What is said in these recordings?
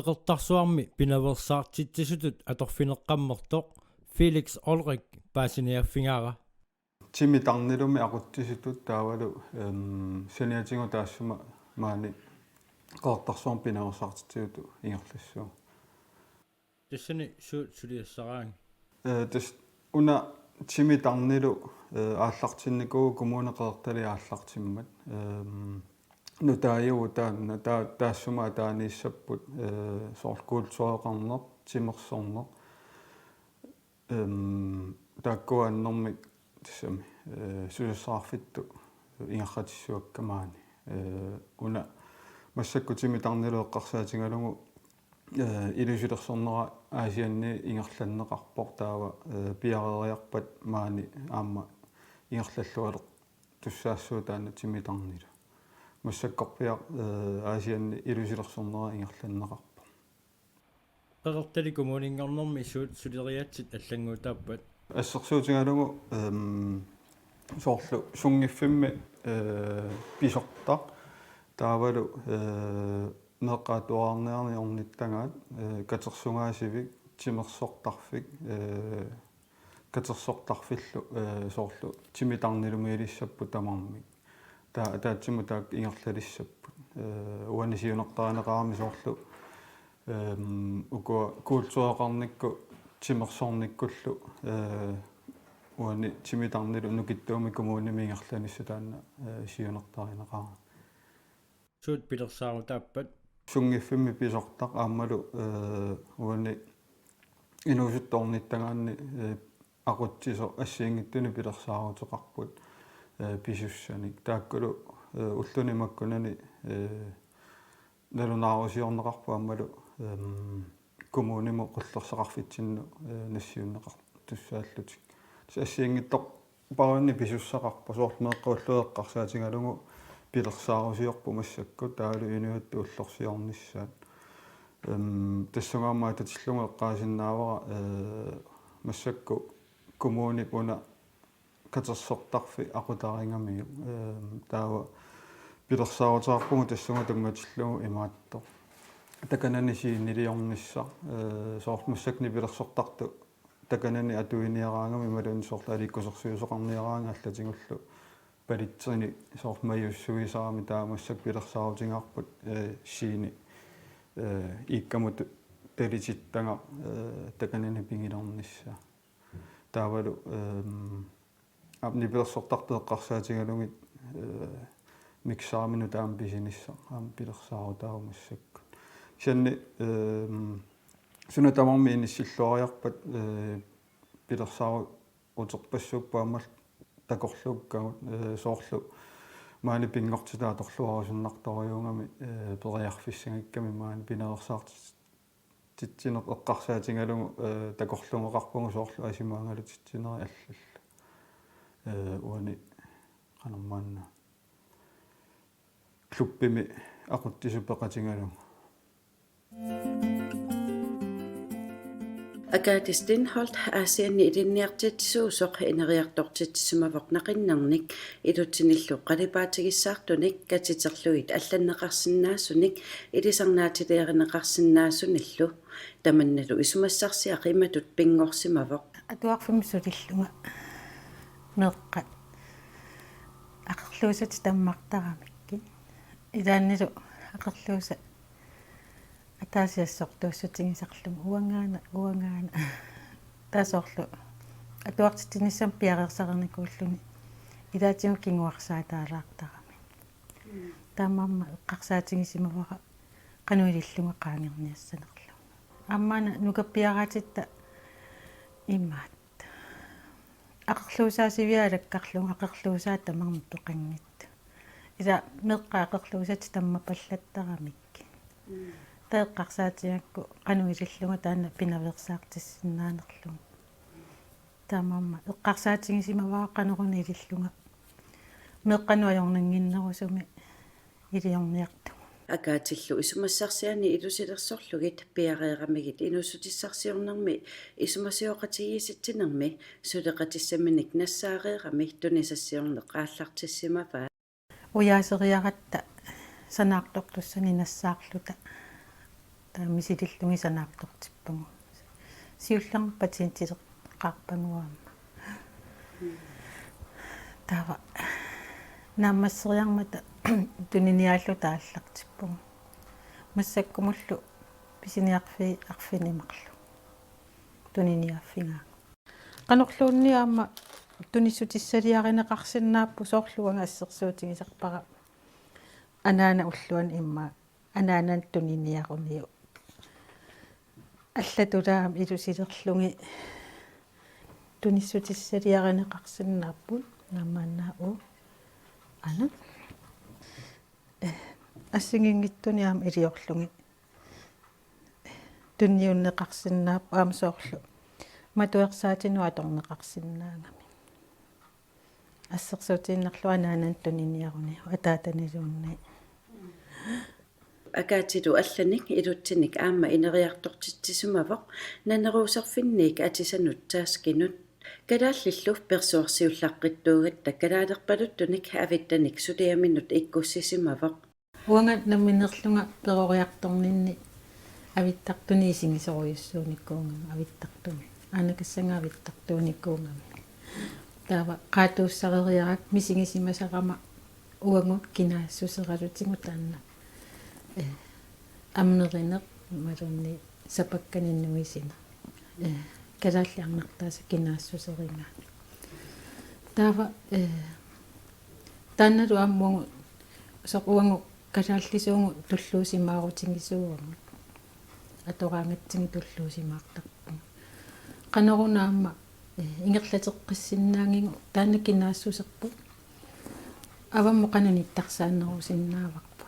Qeqertarsuarmi pinaversaartitsisutut atorfineqqammortoq Felix Ulrik paasiniaffingaara Timi tarnilumi aquttisitut taavalu saniatingu taassuma maani qeqertarsuarm pinaversaartitsigutu ingerlassuu tassani suliassaraang tas una timi tarnilu aallartinniku kommune qeqertali aallartimmat nutaajugu taanna taassuma taaniissapput soorkultuaqarneq timersorneq taakkuannermik tassami suliassarfittu ingerratissuakkamaani una массакку тими тарнилу эққарсаатингалугу илусилерсорнера аасианни ингерланнеқарпор таава пиарериарпат маани аама ингерлаллуалеқ туссаассуу таана тими тарнилу массаккорпиа аасианни илусилерсорнера ингерланнеқарпор qeqertali kommuninngornermi suleriatsit аллангуутааппат ассерсуутингалугу соорлу сунгиффимми писорта таавалу неққаатуаарнеарни орниттангаат катерсунгаасивик тимерсортарфик катерсортарфиллу соорлу тимитарнилумиилиссаппу тамармик таатсиму таак ингерлалиссаппут уанисиунертаанеқарами соорлу ukua kultuaqarnikku timersорниккуллу уани тимитарнилу нукиттууми коммууними ингерланисса таанна сиунертаринеқара суут пилерсаарутааппат сунгиффимми писортақ ааммалу уани инуусутторниттагаанни aquttiso ассиингиттуни пилерсаарутеқарпут писуссаник тааккулу уллунимаккунани налунаарусиорнеқарпу ааммалу коммуунимо qullerсақарфитсинну нассиуннеқар туссааллутик ассиингиттор паруинни писуссақарпа соорлмеэққуллуеққарсаатингалугу пилерсаарусиорпу массакку таалу юниутту уллорсиорниссаат тассунгаамаа татиллугу эққаасиннаавара массакку коммууни пуна катерсортарфи aqutaaringamiu таава пилерсаарутеқарпугу тассунга тамматиллугу имааттор таканани сииннилиорнисса соорлмассакни пилерсортарту таканани атуиниараангами малуни соорлу аликкусерсуусоқарниараанга аллатингуллу палитсини соормаюссуисарами таамассак пилерсаарутингаарпут сиини иккамут талититтага таканани пингилорнисса таавалу апни пилерсортарту эққарсаатингалугит миксаамину таам бисинисса аам пилерсаарутаагумассакку сианни суна тамарми иниссиллуариарпат пилерсаару утерпассууппаамал такорлууккагут соорлу маани пингортитаа торлуарусуннарторюунгами периарфиссагикками маани пинерсаарт титсинеқ эққарсаатингалугу такорлунгеқарпугу соорлу асимаангалутитсинери аллал уани qanarmaanna клуппими aquttisuppeqatingalugu Akatistinholt aasianni ilinniartitsisuusoq ineriartortitsumavoq naqinnernik ilutsinillu qalipaatigissartunik katiterluit алланнеқарсинаасуник илисарнаатилиаринеқарсинаасуниллу таманналу исумассарсиақ иматут пингорсимавоқ атуарфимсулиллунга меққа ақерлуусат таммартарамикки илааннилу ақерлууса атаасиассортууссутигисарлум уангаана таасоорлу атуартитиниссам пиареерсарникууллуни илаатигу кингуарсаатаалаартарами таамаама эққарсаатигисимавара кануилиллунга qaangерниассанерлу аммаана нукаппиараатитта имаат ақерлуусаасивиалаккарлунга ақерлуусаат тамармут тоқангит иса меққа ақерлуусат тамма паллаттарамикки таэққарсаатиакку кануилиллунга таана пинаверсаартиссиннаанерлу таамаама эққарсаатигисимаваа канеруни илиллунга меққануажорнангиннерусуми илиорниарту акаатиллу исумассарсиани илусилерсорлугит пиареерамигит инуссутиссарсиорнэрми исумасиоқатигиситсинерми сулеқатиссаминик нассаареерами тунисассиорнеқ ааллартиссимаваа уяасериаратта санаартортуссани нассаарлута таамисилиллунги санаапторtippagu сиулларма патиентилеққарпангуама тава наамассериармата туниниааллу тааллартиппагу массаккумуллу писиниарфи арфинимарлу туниниааффингаа канорлуунниаама туниссутиссалиаринеқарсинааппу соорлуанга ассерсуутигисарпара анаана уллуан имма анаанан туниниаруниу аллатулаам илусилерлунги туниссутиссалиаринеқарсинааппут намаанаа ана ассигингиттуниаама илиорлунги тунниуннеқарсинаап аамсоорлу матуерсаатинуа торнеқарсинаангами ассерсуутииннарлу анаанан туниниаруни атаатанилуунни акаатилу алланик илутсиник аама инериартортитсисумавоq нанеруусарфинник атисанут тааскинут калааллиллу персуарсиуллаққиттуугатта калаалерпалуттуник авиттаник сулиаминут иккуссисимавоq уанга намминерлунга перориарторнинни авиттартуни исигисоруйуссууниккуунгама авиттартуни анакассанга авиттартууниккуунгама таава qaatuussareriarak мисигисимасарама уангут кинаассусералутигу таанна амнеринеқ малунни сапакканиннуисина калааллиарнартааса кинаассусеринга таава таанналу аммугу соқуангу калааллисуугу туллуусимаарутингисуугама атораангатсиги туллуусимаартарпу канерунаама ингерлатеққиссиннаангигу таанна кинаассусерпу аваммо қананиттарсааннерусиннааварпу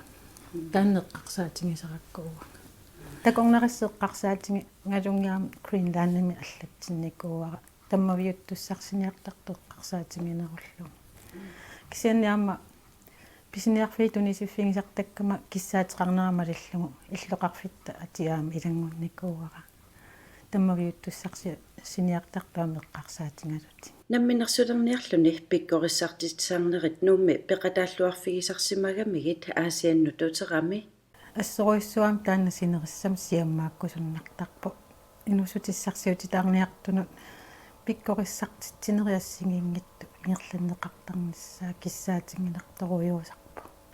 тааннеққарсаатингисараккууга такорнариссеққарсаатинги галунгиаам Greenland-нами аллатсинникууара таммавиуттуссарсиниартартоққарсаатингинеруллу кисианниаама писиниарфиитунисиффигисартаккама киссаатеқарнерамалиллугу иллоқарфитта атиаама илангунникууара таммавиуттуссарси синиартартаами эққарсаатингалути намминерсулерниарлуни пиккориссартитсаарнерит нуумми пеқатааллуарфигисарсимагамигит аасианнутутерами ассоруиссуам таанна синериссам сиаммааккусуннартарпу инусутиссарсиутитаарниартунут пиккориссартитсинериассигингитту ингерланнеқартарниссаа киссаатингинарторуйуусарпу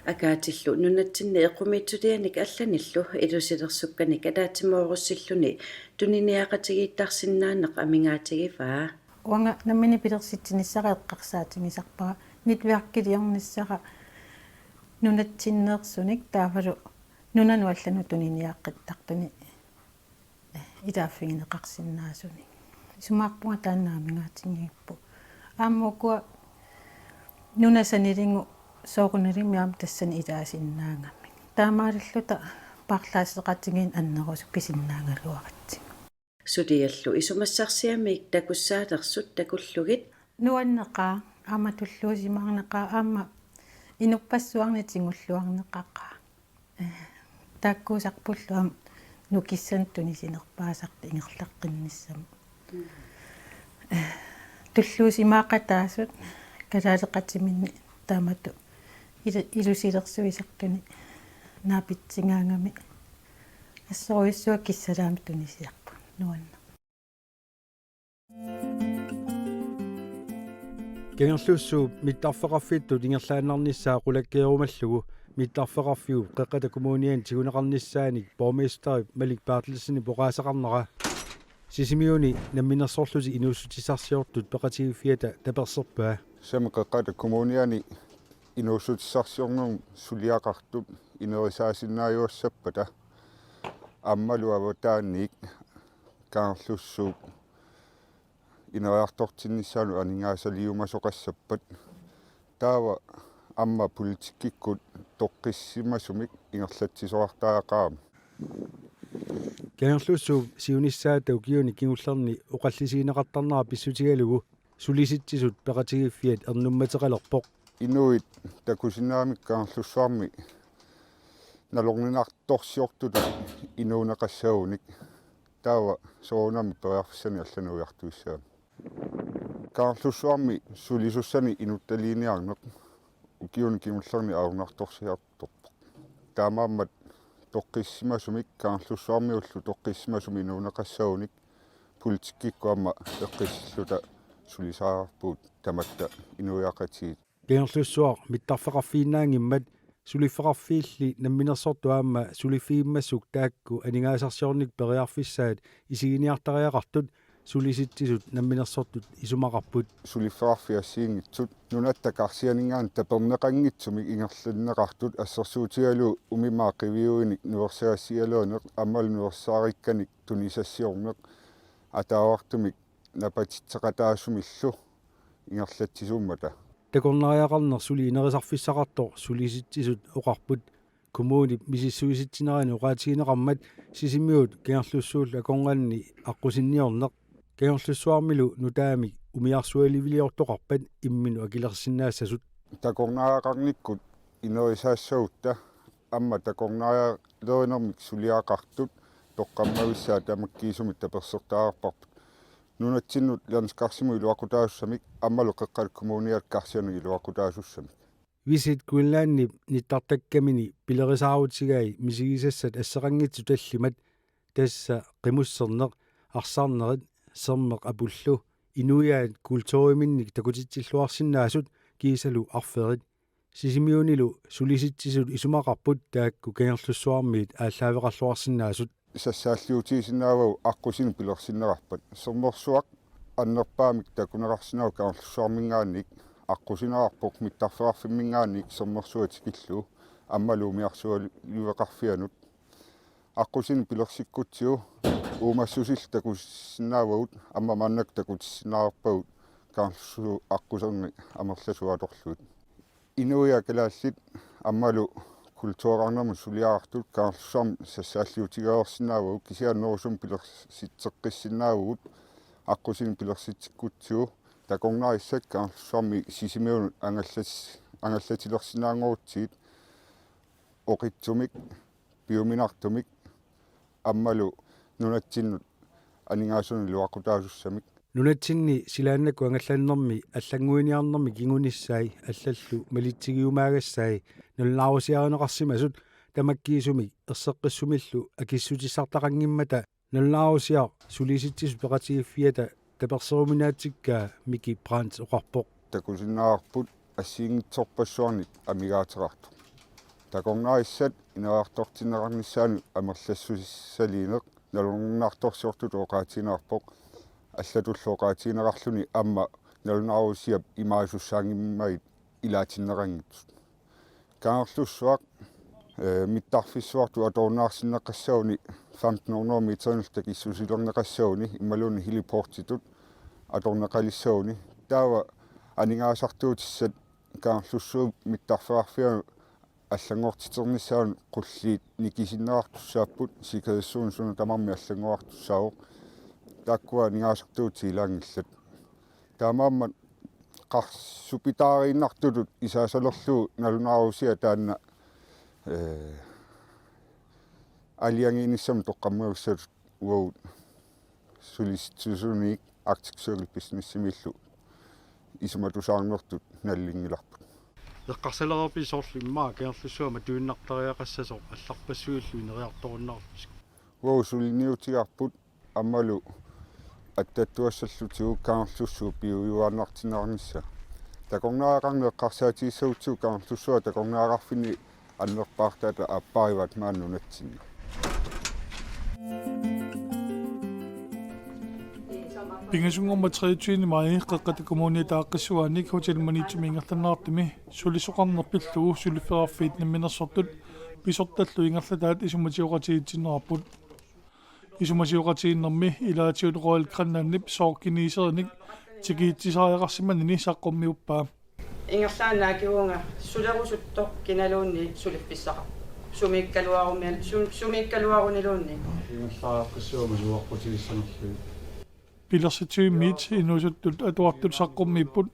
акаатиллу нунатсинни эқумиитсулианик алланиллу илусилерсукканик алаатимооруссиллуни туниниақатигииттарсинаанеқ амингаатигиваа уанга наммини пилерситсиниссара эққарсаатингисарпара нитверккилиорниссара нунатсиннеерсуник таавалу нунану аллану туниниаққиттартуни илааффигинеқарсинаасуни сумаарпунга тааннаамингаатингииппу ааммукуа нунасанилингу соорунилимиам тассани илаасиннаангами таамааллута парлаасеқатигин аннерусу писиннаангалуаратсиг сулиаллу исумассарсиамик такуссаалерсут такуллугит нуаннеқаа аама туллуусимаарнеқаа аама инуппассуарнатингуллуарнеқақаа тааккуусарпуллуам нукиссантуни синерпаасарт ингерлаққинниссама туллуусимаақатаасут калаалеқатиминни таамату илусилерсуисартуни наапитсингаангами ассоруиссуа киссалаами тунисиарпу нуанна кенгерлуссуу миттарфеқарфитту ингерлааннарниссаа қулаккиерумаллугу миттарфеқарфиу қеққата коммуниан тигунеқарниссааник борместери малик паарлисини поқаасақарнера сисимиуни намминерсоорлути инуссутисарсиортут пеқатигиффиата таперсерпаа сама қеққата коммуниани инуссутиссарсиорнерум сулиақартут инерисаасиннааюассаппата аммалуаватааник каарлуссуу инериартортиннссаану анингаасалиумасоқассаппат таава амма политиккиккут тоққиссимасумик ингерлатсисоартаақаама кенгерлуссуу сиуниссаатау киуни кигуллерни оқаллисиинеқартарнера писсутигалугу сулиситсисут пеқатигиффиат ернумматеқалерпоқ инуит такусинаамик каарлуссуарми налорнинарторсиортута инуунеқассауник таава соонами периарфиссани аллануиартуиссаа каарлуссуарми сулисуссани инутталиниарнеқ укиуни кимуллерни аунарторсиарторпо таамааммат toqqissimasumik kaarlussuarmiullu toqqissimasumi inuunaqassaunik politikikku amma eqqissilluta sulisaarpuut tamatta inuiaqatiit Kianlussuar mittarfeqarfiinnaangimmat sulifferarfiilli namminersortu aama sulifiimmassuk taakku aningaasarsiornik periarfissaat isiginiartariaqartut sulisitsisut namminersortut isumaqarput sulifferarfiassiingitsut nunattakarsianingaan taperneqanngitsumik ingerlanneqartut assersuutigalu umimaaqiviuinik nuersiassialuuneq ammal nuersaarikkanik tunisassiorneq ataawartumik napatitseqataasumillu ingerlatsisuummata takornariaqarner suli inerisarfissaqartor sulisitsisut oqarput kommuni misissuisitsineraani oqaatigineqarmat sisimiut kianlussuul akonganni aqusinniorneq kianlussuarmilu nutaamik umiarsualiviliortoqarpat imminu akilersinaassasut takornariaqarnikkut inerisaassagutta amma takornarialeerinermik suliaqartut toqqammavissaa tamakkiisumit tapersertaaqarparput nunatsinnut lernskarsimu iluaqutaasussamik ammalu qeqqat kommuniat karsianik iluaqutaasussamik visit kuillaanni nittartakkamini pilerisaarutigai misigisassat asseqangitsu tallimat tassa qimusserneq arsarnerit sermeq apullu inuiaat kultuuriminnik takutitsilluarsinnaasut kiisalu arferit sisimiunilu sulisitsisut isumaqarput taakku kiangerlussuarmiit ааllaaveqarluarsinnaasut sassaalliutiisinnaavau аққусин пилерсиннерарпат сэрмерсуақ аннерпаамик такунеқарсинау каарлуссуармингаанник аққусинерарпоқ миттарфеқарфиммингаанник сэрмерсуатикиллу аммалуумиарсуаливеқарфианут аққусин пилерсиккутсиу уумассусил такуссиннаавагут амма маннак такутиссинаарпагут каарлуссуу аққусерни амерласуаторлуут инуя калааллит аммалу kultuurarnermu suliaqartut kaarlussuarmi sassaalliutigaorsinnaavaguk kisiannerusum pilersitseqqissinnaavagut аққусин пилерситиккутсиу такорнарissat kaarlussuarmi sisimiunut ангаллатилерсинаангорутсиит оқитсумик пиуминартумик аммалу нунатсиннут анигаасуни луақутаасуссамик nunatsinni silaannaku angallannermi аллангуиниарнерми кигунissaai аллаллу малитсигиумаагассаи нуллаарусиаринеқарсимасут тамаккиисумик ерсеққиссумиллу акиссутиссартақангиммата нуллаарусиар сулиситсису пеқатигиффиата таперсеруминаатиккаа мики бранц оқарпоқ такусиннаарпут ассиингитсорпассуарник амигаатерарту такорнарissat инеартортиннеқарниссаану амерлассусиссалиинеқ налунгнаарторсиортут оқаатинаарпоқ аллатуллооqaatiинеқарлүни амма налунаарусиап имаасуссаангиммагит илаатиннеқангитсут каарлуссуақ миттарфиссуарту аторнаарсиннеққассауни 1500 метрнэлта киссусилернеқассауни иммалуни хилипортитут аторнеқалиссауни таава анигаасартуутиссат каарлуссуу миттарфеқарфиану аллангортитернissaun qulliit nikisinnеқартуссааппут сикассуун суна тамарми аллангуартуссаавоқ таккуа нигаасартуутилаангиллат таамааммат қарсупитаарииннартулут исаасалерлуу налунаарусиа таанна алиангиниссам тоққаммагуссат уут сулиситсусуник Arctic Circle бизнессимиллу исуматусаарнертут наллингиларпут эққарсалерапи соорлиммаа киарлуссуама туиннартариақассасоо алларпассуиллу инериарторуннаарпис уу сулиниутигарпут аммалу аттаттуассаллутигу каарлуссуу пиуюааннартинаарнisса такорнааақарнеэққарсаатииссагутсуу каарлуссуа такорнааақарфини аннерпаартаата аппаариват мааннунатсинни Pingasungomma 23 mai qaqqati kommuni taaqqissuanik hotel manitsumingерланнаартими сулисоқарнерпиллугу сулиффераффиит намминерсортут писорталлу ингерлатаат исуматиоқатиитсиннераппут исуматиоқатииннэрми илаатиут роял граннаннип сооркинисерник тикиитсисаариақарсиманини саққуммиуппаа ингерлаанаакиунга сулерусутто киналуунни сулипписсаqa сумиккалуарунилуунни ингерлаааққиссуума суаққутигиссанерлуи пилерситсуиммиит инусуттут атуартут саққуммииппут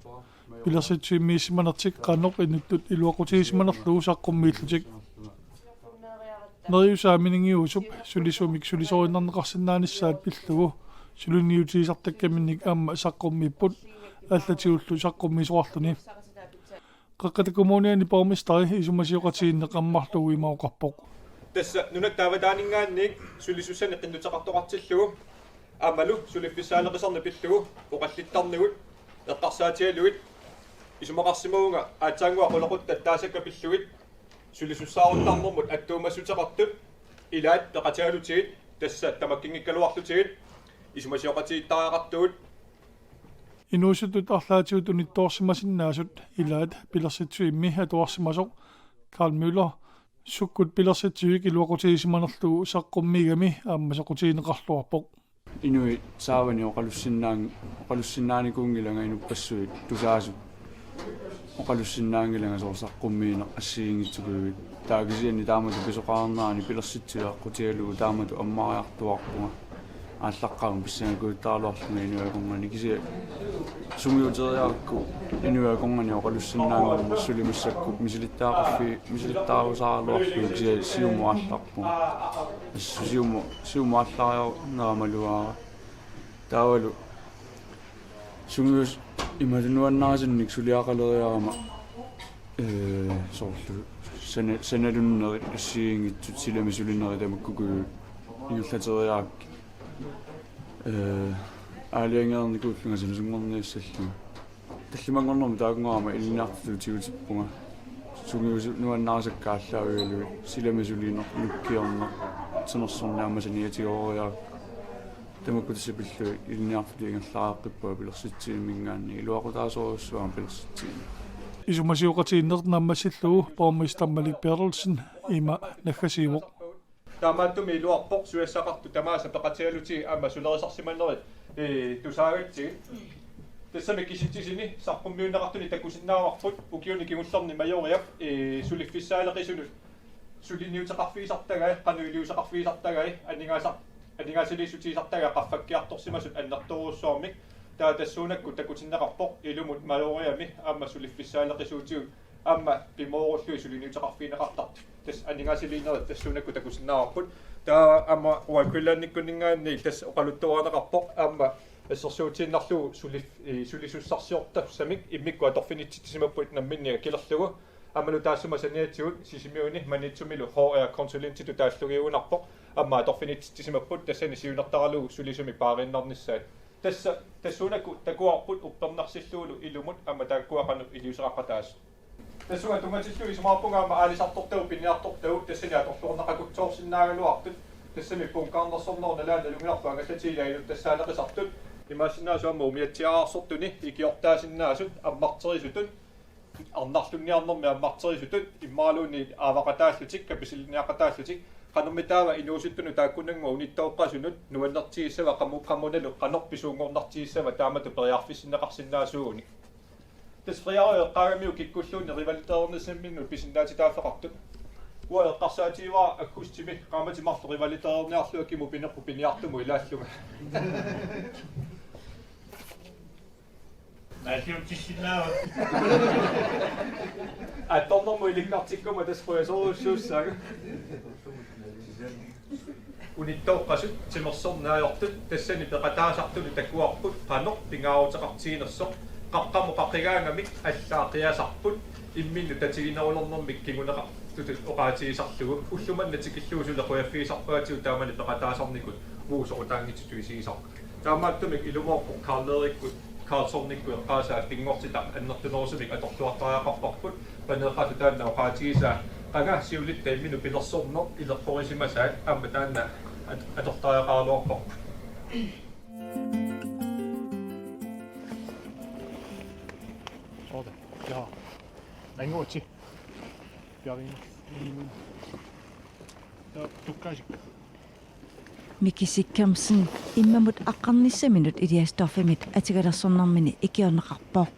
пилерситсуиммииссиманертик қанноқ инуттут илуақутигисманерлугу саққуммииллутик нериусааминингиусуп сулисумик сулисориннарнеқарсинааниссаат пиллугу сулуниутигисартаккаминник аама саққуммииппут аллатигуллу саққуммисоарлуни қаққата коммуниани пармистари исумасиоқатииннеқаммарлугу имаоқарпоқ tässä nunat taavataaninngaanniik sulisussani qinnutaqartoqartillugu aamalu suliffissaaleqisarni pillugu oqallittarnigut eqqarsaatialuit isumaqarsimuunga aatsaangua qoloqutta taasakka pilluit sulisussaarutarnermut attuumassutaqartut ilaat peqatialutiit tässä tamakkingikkaluarlutiit isumasiоqatiittariaqartugut Inuusutut arlaatigut unittoorsimasinnaasut ilaat pilersitsuimmi atuarsimasoq Karl Müller sukkut pilersitsuik iluaqutiisimanerlugu saqqummiigami aammasaqutiineqarluarpoq inui saavani oqalussinnaanikuungilanga inupassuit tusaasut oqalussinnaangilanga soorsaqqummiine assiingitsukuit taagisiani taamatu pisoqaarnaani pilersitsuiaqqutialugu taamatu ammariartuarpunga ааллаққарум писсанакуиттаарлуарлуми инуаконгани киси сумиутериаракку инуаконгани оқалуссиннаангорма сулимассакку мисилиттаарусаарлуарлу киси сиумуаалларпу сиумуааллариарнерамалуара таавалу сумиус ималунуаннаасинник сулиақалериарама соорлу саналуннери ассиингитсут силами сулиннери тамаккукуу иуллатериаакки аалиангерникууллунга синусунгорниассаллу таллимангорнэрми таагунгаарма илиниартутиутиппунга сугиус нуаннаарсаккааллаавигалуи силамасулинер луккиорнер тинерсорнаамасаниатигоориаа тамаккутиссапиллуи илиниартутиингерлаааққиппуа пилерситсииммингаанни илуақутаасоруссуаама пилерситсиими исумасиоқатииннернаммассиллугу пормистармалик Берtelsen има наггасиивоқ таамааттуми илуарпоқ суяссақарту тамааса пеқатиалути аама сулерисарсиманнерит тусаагатсиг тассами киситсисини сарпуммиуннеқартуни такусиннааварпут укиуни кигуллерни майориап сулиффиссаалеқисунут сулинниутеқарфиисартагай қануилиусеқарфиисартагай анингаасилисутиисартага қаффаккиарторсимасут аннерторуссуармик таа тассуунакку такутиннеқарпоқ илумут майориами аама сулиффиссаалеқисуутигу аама пимооруллуи сулинниутеқарфиинеқартарт тас анингаасилинерит тассуунакку такусиннааварпут таа аама уаккуллаанниккунингаанни тас оқалуттуаанеқарпоқ аама ассерсуутииннарлугу сулисуссарсиортассамик иммикку аторфинитсимаппут намминнига килерлугу амалу таассума саниатсигут сисимиуни манитсумилу HR консулентиту тааллугиунарпоқ аама аторфинитсимаппут тассани сиунертаралугу сулисуми паариннарниссаат тасса тассуунакку такуарпут уппернарсиллуулу илумут аама тааккуақану илиусеқаққатаас тассуга туматиллу исмаарпунгаама аалисартортау пинниартортау тассани аторлуорнақакутсоорсиннаагалуартут тассами пункаарнерсорнерна лаана лунгиарпу ангаллатилаилут тассаалеқисартут имаасиннаасуама умиатсиаарсортуни икиортаасиннаасут аммартерисутун арнарлунниарнэрми аммартерисутут иммаалууни аавақатааллутик каписилниақатааллутик qanumitaava inuusittunu taakkunangu unittooqqasunut nuannartiissava qammunalu qanorpisuungornartiissava taamatu periarfissinneqarsinnaasuuni tasfriaru qaagamiu kikkulluuni rivaliteernissamminnu pisinnaatitaaffeqartut ua eqqarsaatiivaa akkustimi qaamatimarlu rivaliteerniarluakkimu pinerpu piniartumu ilaallunga Naatiutissinaa attornermu ilikkartikkuma tasfriasoruussuussaaga unittooqqasut timersornaajortut tassani peqataasartulu takkuarput qanor pingaaruteqartiinersoq qaqqamu qaqqigaangamik allaaqiasarput imminnu tatiginerulernermik kiguneqartutut oqaatigisarlugu ullumannatikilluusulequaffiisarpaatigu taamani peqataasarnikut uusoqutaangitituisiisaq taamaattumik ilumoorpoq Karl-Erikkut Karlsson-nikku eqqaasaa pingortita annertunerusumik atorluartariaqarparput paneeqatu taanna oqaatigisaa qanga siulitta imminu pilersorner ilerqorisimasaat aamma taanna atortariaqaaluarparput Sådan. Ja. Ringe over til. Bjørn. Der tukkaisik. Mikisikkamsen immamut aqarnissaminut iliastoffimit atigalersornermini ikiorneqarpoq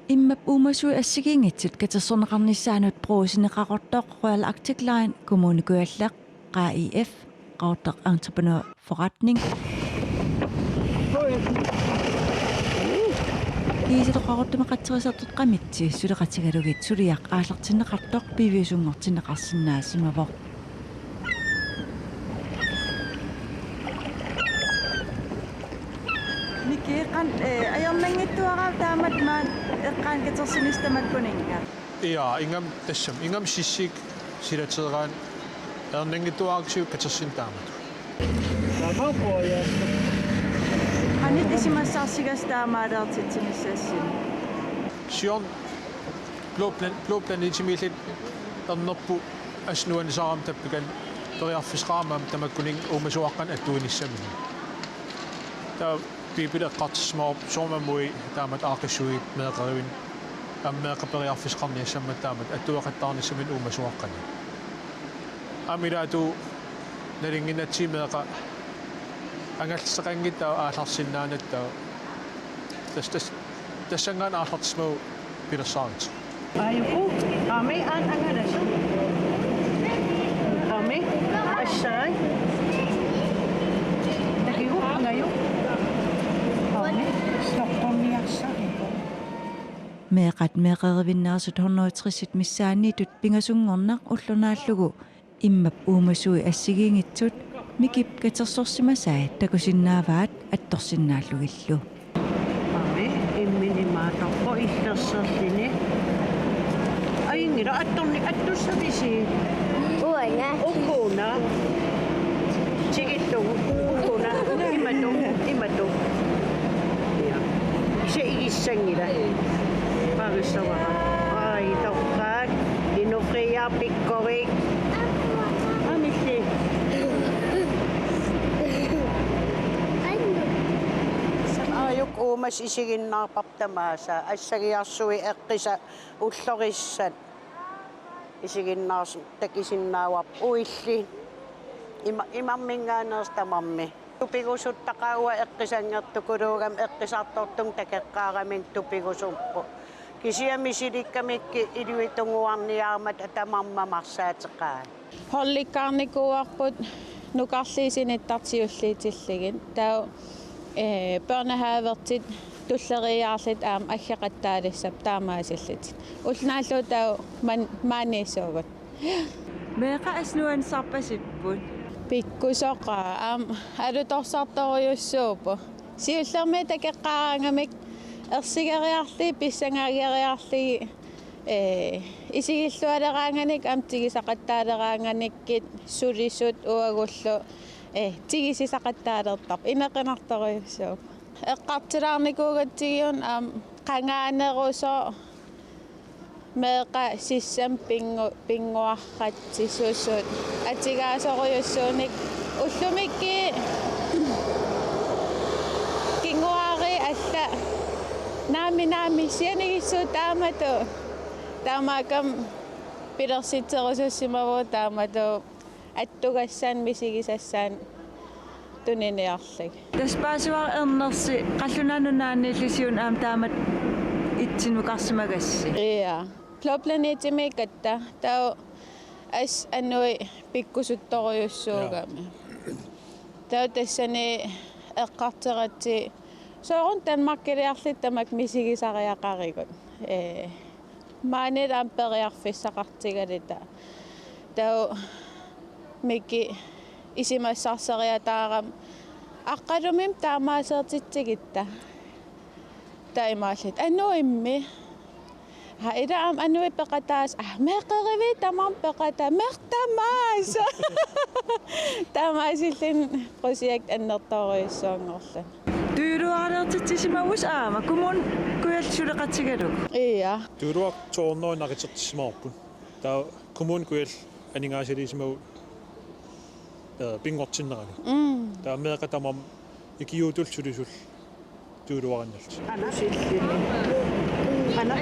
Imma umasui assigiingitsut katersorneqarnissaanut bruusineqaqortoq Royal Arctic Line kommunikuallaq KIF qauttaq entreprenør forretning Kiisitoqaruttumaqatserisertut qamitsi suleqatigalugit suliaq aallertinneqartoq piviusungortinneqarsinnaasimapoq Kiiqan ajornangittuaraa taamat maan eqqaan katersinistamakkuninnga. Ja, ingam sissik silateeraan ernangittuaarsiu katersin taamat. Qanit isimassaarsigas taamaalertitsimissassin. Sion blå planetimillit ernerpu asnuanisaaram tappikan toriarfisqaamaam tamakkuning uumasuaqqan attuunissamini. Ta pipileqqartismaor soormamui taamat aaqissuit meeqerivin ammeeqaperiarfisqarniassammat taamat attuaqattaarnissamin uumasuaqqani. Amilaatu nalinginnatsimeeqa angalseqangittaa aallarsinnaanattaa tassangaan aallartismau pilersaarit. Ayuku, kami an angalas. Kami asay. Nakiu ngayon. Kami stoppomiassa. Meeqat meeqerivinnarsut 160 missaanniitut pingasungornaq ullunaallugu immap uumasui assigiingitsut mikip katersorsimasaat takusinnaavaat attorsinnaallugillu. Kami imminimaatorpo illerserlini. Aingira attussavisi. Uana. Ukuna. Sigittu. Ukuna. Imatu. Ja. Se igissangira. Parisava. Ai tokkaat. Inufria pikkorik. Amissi. Ayuk uumas isiginnaarpartamaasa assagiarsui eqqisa ullorissan isiginnaars takisinnaawap uilli imammingaannerstamammi tupigusuttaqaua eqqisangertukuluugam eqqisartortung takeqqaaramin tupigusuppu kisiamisilikkамикки илуитунгуарниаармат атамармамарсаатеқаа Hollikkaarnikuarput nukarliisinittартиуллиитиллигин таа børnehavertit tulleriaarlit aam аллақаттаалиссап таамаасиллит улнааллуу таа маанниссуугут Meeqa asnuan sarpasipput pikkusoqa aam alutorsartoruйuссуупу siullermi takeqqaarangamik ersigeriarli pissangaagiariarli isigillualeraanganik aam tigisaqattaaleраанганиккит sulisut uagullu tigisisaqattaalertarp ineqinartoruйussuu eqqartilaarnikuugattigiun aam qangaaneruso meeqa sissam pinguarratsisussut atigaasoruyussuunik ullumikki kinguari alla naami sianigissuu taamatu taamaakam pilersitserusussimavu taamatu attugassaan misigisassaan tuniniarlik taspaasuar ernersi qallunanunaannillusiun aam taamat itsinuqarsimagassi ia ploplanetimiikatta tau as annui pikkusuttoruyussuugami tau tassani eqqarteratti soorun tanmarkiliarlit tamak misigisariaqarikut maanit amperiarfissaqartigalita tau mikki isimassarsaриатаарам аққалумим таамаасеертитсигитта таимааллит ануимми хаидаам ануи пеқатаас меқериви тамам пеқата мертамаас таамаасиллин прожект аннерторуйуссуунгорла туйруаалертитсимавус аама кумун куялсулеқатсигалук ия Tuuruaq toornoinaqitertismaarput. Taa kumun kuil aningaasilisimau pingortinnerani. Taa meeqatamam ikiuutulsulisul tuuluarannalt. Ana.